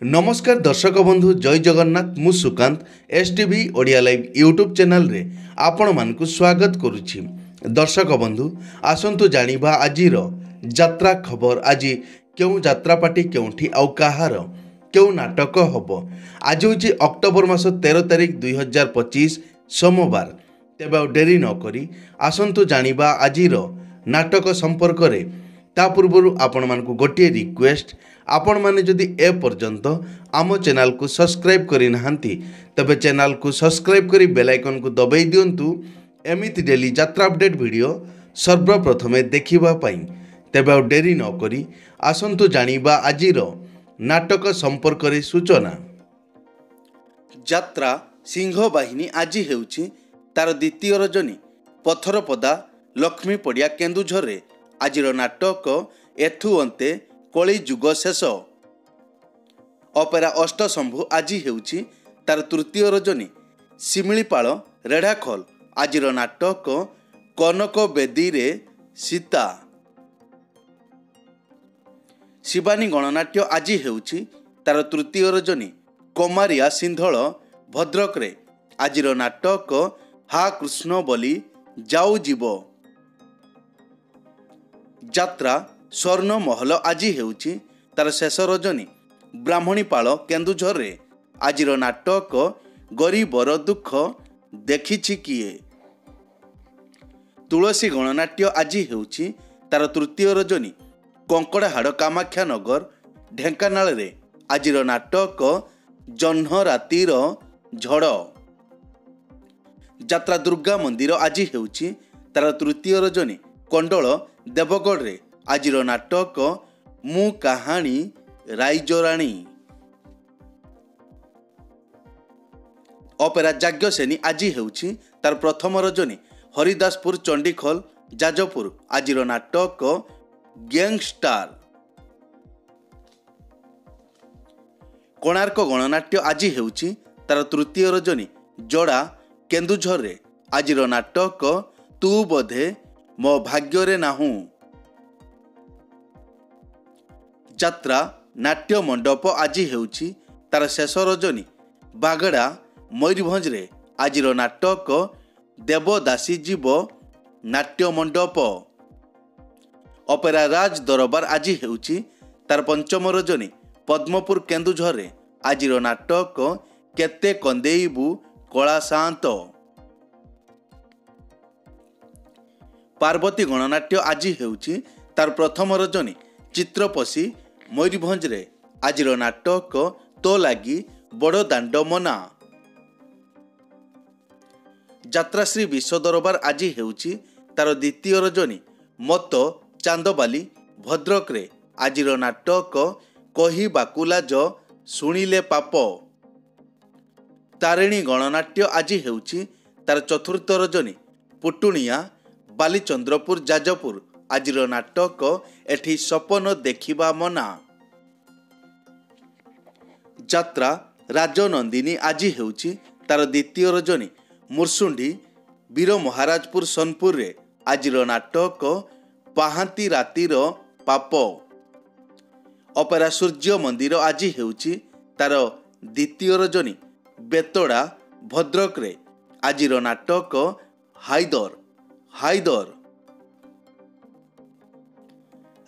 नमस्कार दर्शक बंधु जय जगन्नाथ मु Sukant STV Odia live YouTube channel रे आपण मानकु स्वागत करुछि। दर्शक बंधु आसंतु जानिबा आजिर यात्रा खबर। आज क्यों यात्रा पार्टी केउठी आउ काहार क्यों नाटक हब। आज होछि अक्टोबर मास 13 तारिख 2025 सोमवार। तेबे आ डेरी न करी आसंतु जानिबा आजिर नाटक संपर्क रे। ता पूर्व आपण मानकु गोटे रिक्वेस्ट, आपण माने जदि ए पर्यंत आम चैनल को सब्सक्राइब करि नाहंती तबे चैनल को सब्सक्राइब करी बेल आइकन को दबाई दियंतु एमिति डेली यात्रा अपडेट वीडियो सर्वप्रथमे देखिबा पई। तेबे आ डेरी न करी आसंतु जानिबा आजिर नाटक संपर्क रे सूचना। यात्रा सिंह बाहिनी आज हेउछि तार द्वितीय रजनी पथरपदा लक्ष्मी पड़िया केन्दुझर रे। आजिर नाटक एथु अंते कली जुग शेष। अपेरा अष्टशंभु आज हेउछि तार तृतीय रजनी शिमिलीपाल रेढ़ाखोल। आजिर नाटक कनक बेदी रे सीता। शिवानी गणनाट्य आज हेउछि तार तृतीय रजनी कमारिया सिंधल भद्रक रे। आजिर नाटक हा कृष्ण बोली जाऊ जीव। यात्रा स्वर्ण महल आज हेउछि तार शेष रजनी ब्राह्मणीपाल केन्दुझर रे। आजिर नाटक गरीबर दुख देखिछि किए। तुलसी गणनाट्य आज हेउछि तार तृतीय रजनी कंकड़ाहाड़ कामाख्या नगर ढेंकानाल रे। आजिर नाटक जह्न रातिर झड़। यात्रा दुर्गा मंदिर आज हेउछि तार तृतीय रजनी कंडल देवगढ़ रे। आजिर नाटक मु कहानी राइजराणी। अपेरा जाग्यसेनी आज हेउछि तार प्रथम रजनी हरिदासपुर चंडीखोल जाजपुर। आजिर नाटक गैंगस्टार। कोणार्क गणनाट्य आज हेउछि तार तृतीय रजनी जोड़ा केन्दुझर रे। आजिर नाटक तू बोधे मो भाग्य रे नाहू। यात्रा नाट्य मंडप आज हेउछि तार शेष रजनी बागड़ा मयूरभंज रे। आजिर नाटक देवदासी जीव नाट्य मंडप। अपेरा राज दरबार आज हेउछि तार पंचम रजनी पद्मपुर केन्दुझर रे। आजिर नाटक केते कंदेइबु कला शांत। पार्वती गणनाट्य आज हेउछि तार प्रथम रजनी चित्रपसी मयूरभंज रे। आजिर नाटक तो लागी बड़ दांड मना। यात्रा श्री विश्व दरबार आज हेउछि तार द्वितीय रजनी मत चांदबाली भद्रक रे। आजिर नाटक कही बाकुलाज शुणिले पाप। तारिणी गणनाट्य आज हेउछि तार चतुर्थ रजनी पुटुनिया बालीचंद्रपुर जाजपुर। आजिर नाटक एठी सपन देखिबा मना। यात्रा राजनंदिनी आज हेउछि तार द्वितीय रजनी मुरसुंडी वीर महाराजपुर सोनपुर रे। आजिर नाटक पाहांती रातिर पाप। अपेरा सूर्य मंदिर आज हेउछि तार द्वितीय रजनी बेतड़ा भद्रक रे। आजिर नाटक हाइदर हाइदर।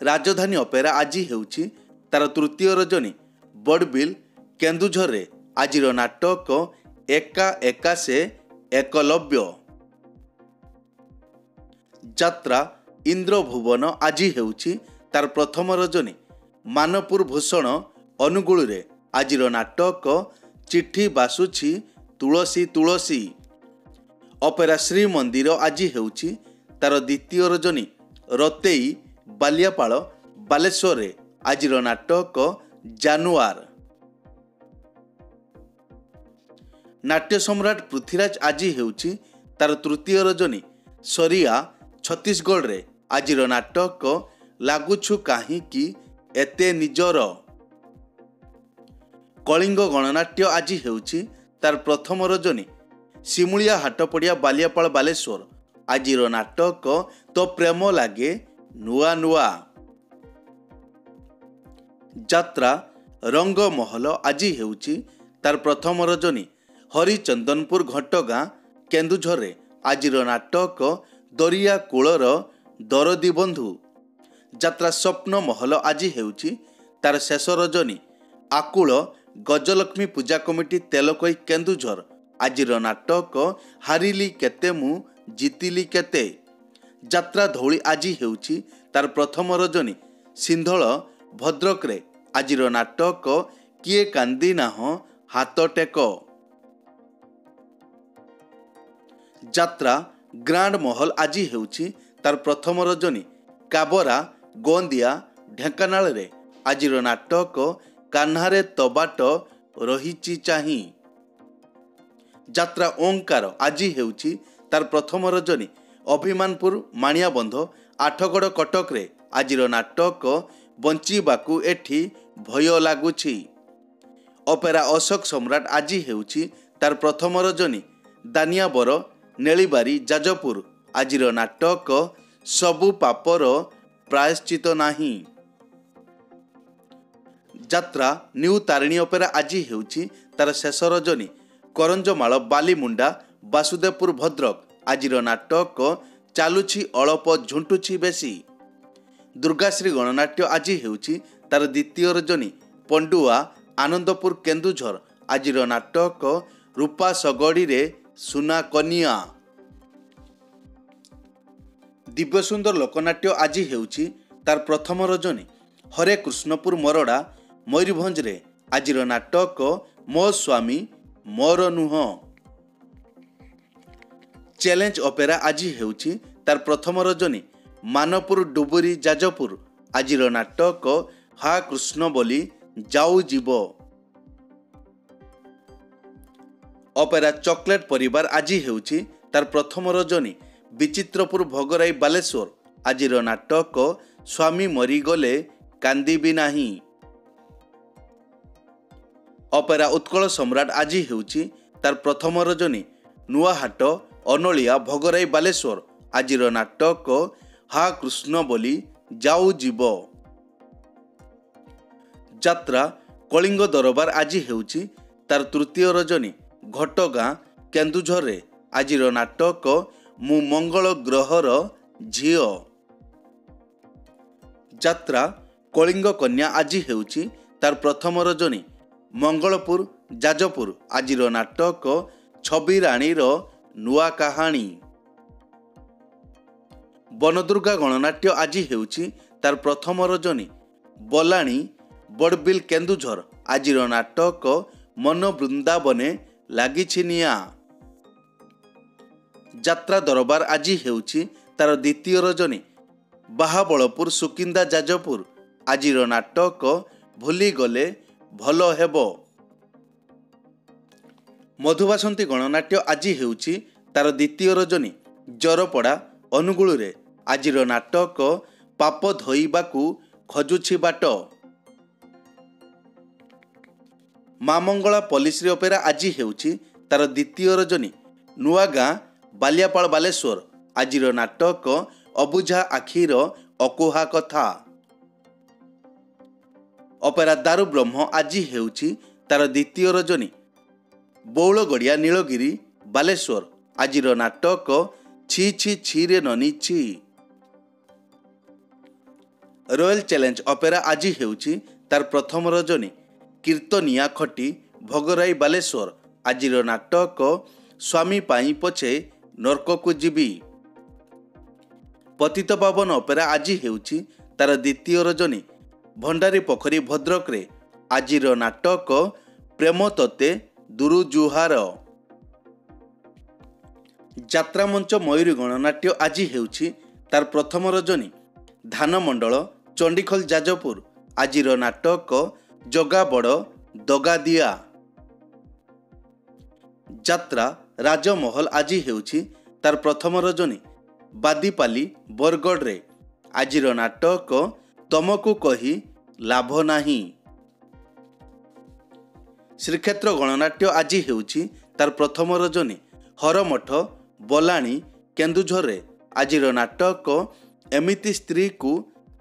राजधानी अपेरा आज हेउछि तार तृतीय रजनी बड़बिल केन्दुझर रे। आजिर नाटक एका एका से एकलव्य। यात्रा इंद्रभुवन आज हेउछि तार प्रथम रजनी मानपुर भूषण अनुगुल रे। आजिर नाटक चिट्ठी बासुछि तुलसी तुलसी। अपेरा श्री मंदिर आज हेउछि तार द्वितीय रजनी रतेई बालियापाल बालेश्वर रे। आजिर नाटक जानुआर। नाट्य सम्राट पृथ्वीराज आज हेउछि तार तृतीय रजनी सरिया छत्तीसगढ़ रे। आजिर नाटक लागुछु काहींकि एते निजर। कलिंग गणनाट्य आज हेउछि तार प्रथम रजनी शिमुलिया हाटपड़िया बालियापाल बालेश्वर। आजिर नाटक तो प्रेम लागे नुआ नुआ। यात्रा ରଙ୍ଗମହଲ ଆଜି ହେଉଛି ତାର ପ୍ରଥମ ରଜନୀ। ହରିଚନ୍ଦନପୁର ଘଟଗାଁ କେନ୍ଦୁଝରରେ ଆଜିର ନାଟକ ଦରିଆ କୂଳର ଦରଦୀ ବନ୍ଧୁ। ଯାତ୍ରା ସ୍ୱପ୍ନମହଲ ଆଜି ହେଉଛି ତାର ଶେଷ ରଜନୀ। ଆକୁଳ ଗଜଲକ୍ଷ୍ମୀ ପୂଜା କମିଟି ତେଲକୋଇ କେନ୍ଦୁଝର ଆଜିର ନାଟକ ହାରିଲି କେତେ ମୁଁ ଜିତିଲି କେତେ। ଯାତ୍ରା ଧଉଳି ଆଜି ହେଉଛି ତାର ପ୍ରଥମ ରଜନୀ। ସିନ୍ଧଳ ଭଦ୍ରକରେ ଆଜିର ନାଟକ କିଏ କାନ୍ଦି ନାହଁ ହାତ ଟେକ। ଯାତ୍ରା ଗ୍ରାଣ୍ଡ ମହଲ ଆଜି ହେଉଛି ତାର ପ୍ରଥମ ରଜନୀ। କାବରା ଗୋନ୍ଦିଆ ଢେଙ୍କାନାଳରେ ଆଜିର ନାଟକ କାହ୍ନାରେ ତବାଟ ରହିଛି ଚାହିଁ। ଯାତ୍ରା ଓଙ୍କାର ଆଜି ହେଉଛି ତାର ପ୍ରଥମ ରଜନୀ। ଅଭିମାନପୁର ମାଣିଆବନ୍ଧ ଆଠଗଡ଼ କଟକରେ ଆଜିର ନାଟକ ବଞ୍ଚିବାକୁ ଏଠି ଭୟ ଲାଗୁଛି। ଅପେରା ଅଶୋକ ସମ୍ରାଟ ଆଜି ହେଉଛି ତାର ପ୍ରଥମ ରଜନୀ। ଦାନିଆବର ନେଳିବାରି ଯାଜପୁର ଆଜିର ନାଟକ ସବୁ ପାପର ପ୍ରାୟଶ୍ଚିତ ନାହିଁ। ଯାତ୍ରା ନ୍ୟୁ ତାରିଣୀ ଅପେରା ଆଜି ହେଉଛି ତାର ଶେଷ ରଜନୀ। କରଞ୍ଜମାଳ ବାଲିମୁଣ୍ଡା ବାସୁଦେବପୁର ଭଦ୍ରକ ଆଜିର ନାଟକ ଚାଲୁଛି ଅଳପ ଝୁଣ୍ଟୁଛି ବେଶୀ। ଦୁର୍ଗାଶ୍ରୀ ଗଣନାଟ୍ୟ ଆଜି ହେଉଛି ତାର ଦ୍ୱିତୀୟ ରଜନୀ। ପଣ୍ଡୁଆ ଆନନ୍ଦପୁର କେନ୍ଦୁଝର ଆଜିର ନାଟକ ରୂପା ଶଗଡ଼ିରେ ସୁନା କନିଆ। ଦିବ୍ୟସୁନ୍ଦର ଲୋକନାଟ୍ୟ ଆଜି ହେଉଛି ତାର ପ୍ରଥମ ରଜନୀ। ହରେ କୃଷ୍ଣପୁର ମରଡ଼ା ମୟୂରଭଞ୍ଜରେ ଆଜିର ନାଟକ ମୋ ସ୍ୱାମୀ ମୋର ନୁହଁ। ଚ୍ୟାଲେଞ୍ଜ ଅପେରା ଆଜି ହେଉଛି ତାର ପ୍ରଥମ ରଜନୀ। ମାନପୁର ଡୁବୁରି ଯାଜପୁର ଆଜିର ନାଟକ ହା କୃଷ୍ଣ ବୋଲି ଯାଉ ଯିବ। ଅପେରା ଚକୋଲେଟ ପରିବାର ଆଜି ହେଉଛି ତାର ପ୍ରଥମ ରଜନୀ। ବିଚିତ୍ରପୁର ଭୋଗରାଇ ବାଲେଶ୍ୱର ଆଜିର ନାଟକ ସ୍ୱାମୀ ମରିଗଲେ କାନ୍ଦିବି ନାହିଁ। ଅପେରା ଉତ୍କଳ ସମ୍ରାଟ ଆଜି ହେଉଛି ତାର ପ୍ରଥମ ରଜନୀ। ନୂଆହାଟ ଅନଳିଆ ଭୋଗରାଇ ବାଲେଶ୍ୱର ଆଜିର ନାଟକ ହା କୃଷ୍ଣ ବୋଲି ଯାଉ ଯିବ। ଯାତ୍ରା କଳିଙ୍ଗ ଦରବାର ଆଜି ହେଉଛି ତାର ତୃତୀୟ ରଜନୀ। ଘଟଗାଁ କେନ୍ଦୁଝରରେ ଆଜିର ନାଟକ ମୁଁ ମଙ୍ଗଳ ଗ୍ରହର ଝିଅ। ଯାତ୍ରା କଳିଙ୍ଗ କନ୍ୟା ଆଜି ହେଉଛି ତାର ପ୍ରଥମ ରଜନୀ। ମଙ୍ଗଳପୁର ଯାଜପୁର ଆଜିର ନାଟକ ଛବିରାଣୀର ନୂଆ କାହାଣୀ। ବନଦୁର୍ଗା ଗଣନାଟ୍ୟ ଆଜି ହେଉଛି ତାର ପ୍ରଥମ ରଜନୀ। ବଲାଣୀ ବଡ଼ବିଲ କେନ୍ଦୁଝର ଆଜିର ନାଟକ ମନ ବୃନ୍ଦାବନେ ଲାଗିଛି ନିଆଁ। ଯାତ୍ରା ଦରବାର ଆଜି ହେଉଛି ତାର ଦ୍ୱିତୀୟ ରଜନୀ। ବାହାବଳପୁର ସୁକିନ୍ଦା ଯାଜପୁର ଆଜିର ନାଟକ ଭୁଲିଗଲେ ଭଲ ହେବ। ମଧୁବାସନ୍ତୀ ଗଣନାଟ୍ୟ ଆଜି ହେଉଛି ତାର ଦ୍ୱିତୀୟ ରଜନୀ। ଜରପଡ଼ା ଅନୁଗୁଳରେ ଆଜିର ନାଟକ ପାପ ଧୋଇବାକୁ ଖୋଜୁଛି ବାଟ। ମା ମଙ୍ଗଳା ପଲ୍ଲିଶ୍ରୀ ଅପେରା ଆଜି ହେଉଛି ତାର ଦ୍ୱିତୀୟ ରଜନୀ। ନୂଆଗାଁ ବାଲିଆପାଳ ବାଲେଶ୍ୱର ଆଜିର ନାଟକ ଅବୁଝା ଆଖିର ଅକୁହା କଥା। ଅପେରା ଦାରୁ ବ୍ରହ୍ମ ଆଜି ହେଉଛି ତାର ଦ୍ୱିତୀୟ ରଜନୀ। ବଉଳଗଡ଼ିଆ ନୀଳଗିରି ବାଲେଶ୍ୱର ଆଜିର ନାଟକ ଛି ଛି ଛିରେ ନନି ଛି। ରୟାଲ ଚ୍ୟାଲେଞ୍ଜ ଅପେରା ଆଜି ହେଉଛି ତାର ପ୍ରଥମ ରଜନୀ। କୀର୍ତ୍ତନିଆ ଖଟି ଭୋଗରାଇ ବାଲେଶ୍ୱର ଆଜିର ନାଟକ ସ୍ୱାମୀ ପାଇଁ ପଛେ ନର୍କକୁ ଯିବି। ପତିତପାବନ ଅପେରା ଆଜି ହେଉଛି ତାର ଦ୍ୱିତୀୟ ରଜନୀ। ଭଣ୍ଡାରୀ ପୋଖରୀ ଭଦ୍ରକରେ ଆଜିର ନାଟକ ପ୍ରେମ ତୋତେ ଦୁରୁ ଜୁହାର। ଯାତ୍ରାମଞ୍ଚ ମୟୂରୀ ଗଣନାଟ୍ୟ ଆଜି ହେଉଛି ତାର ପ୍ରଥମ ରଜନୀ। ଧାନମଣ୍ଡଳ ଚଣ୍ଡିଖୋଲ ଯାଜପୁର ଆଜିର ନାଟକ ଜଗାବଡ଼ ଦଗାଦିଆ। ଯାତ୍ରା ରାଜମହଲ ଆଜି ହେଉଛି ତାର ପ୍ରଥମ ରଜନୀ। ବାଦିପାଲି ବରଗଡ଼ରେ ଆଜିର ନାଟକ ତମକୁ କହି ଲାଭ ନାହିଁ। ଶ୍ରୀକ୍ଷେତ୍ର ଗଣନାଟ୍ୟ ଆଜି ହେଉଛି ତାର ପ୍ରଥମ ରଜନୀ। ହରମଠ ବଲାଣୀ କେନ୍ଦୁଝରରେ ଆଜିର ନାଟକ ଏମିତି ସ୍ତ୍ରୀକୁ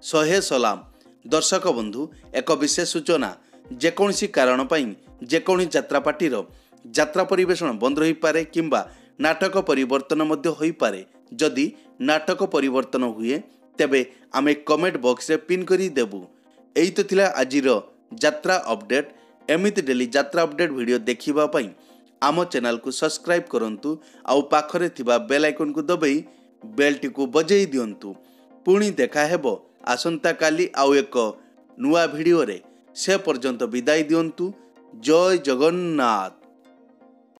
ଶହେ ସଲାମ। ଦର୍ଶକ ବନ୍ଧୁ, ଏକ ବିଶେଷ ସୂଚନା, ଯେକୌଣସି କାରଣ ପାଇଁ ଯେକୌଣସି ଯାତ୍ରାପାର୍ଟିର ଯାତ୍ରା ପରିବେଷଣ ବନ୍ଦ ରହିପାରେ କିମ୍ବା ନାଟକ ପରିବର୍ତ୍ତନ ମଧ୍ୟ ହୋଇପାରେ। ଯଦି ନାଟକ ପରିବର୍ତ୍ତନ ହୁଏ ତେବେ ଆମେ କମେଣ୍ଟ ବକ୍ସରେ ପିନ୍ କରି ଦେବୁ। ଏଇ ତ ଥିଲା ଆଜିର ଯାତ୍ରା ଅପଡେଟ୍। ଏମିତି ଡେଲି ଯାତ୍ରା ଅପଡେଟ୍ ଭିଡ଼ିଓ ଦେଖିବା ପାଇଁ ଆମ ଚ୍ୟାନେଲକୁ ସବସ୍କ୍ରାଇବ୍ କରନ୍ତୁ ଆଉ ପାଖରେ ଥିବା ବେଲ୍ ଆଇକନ୍କୁ ଦବାଇ ବେଲ୍ଟିକୁ ବଜେଇ ଦିଅନ୍ତୁ। ପୁଣି ଦେଖା ହେବ ଆସନ୍ତାକାଲି ଆଉ ଏକ ନୂଆ ଭିଡ଼ିଓରେ। ସେ ପର୍ଯ୍ୟନ୍ତ ବିଦାୟ ଦିଅନ୍ତୁ। ଜୟ ଜଗନ୍ନାଥ।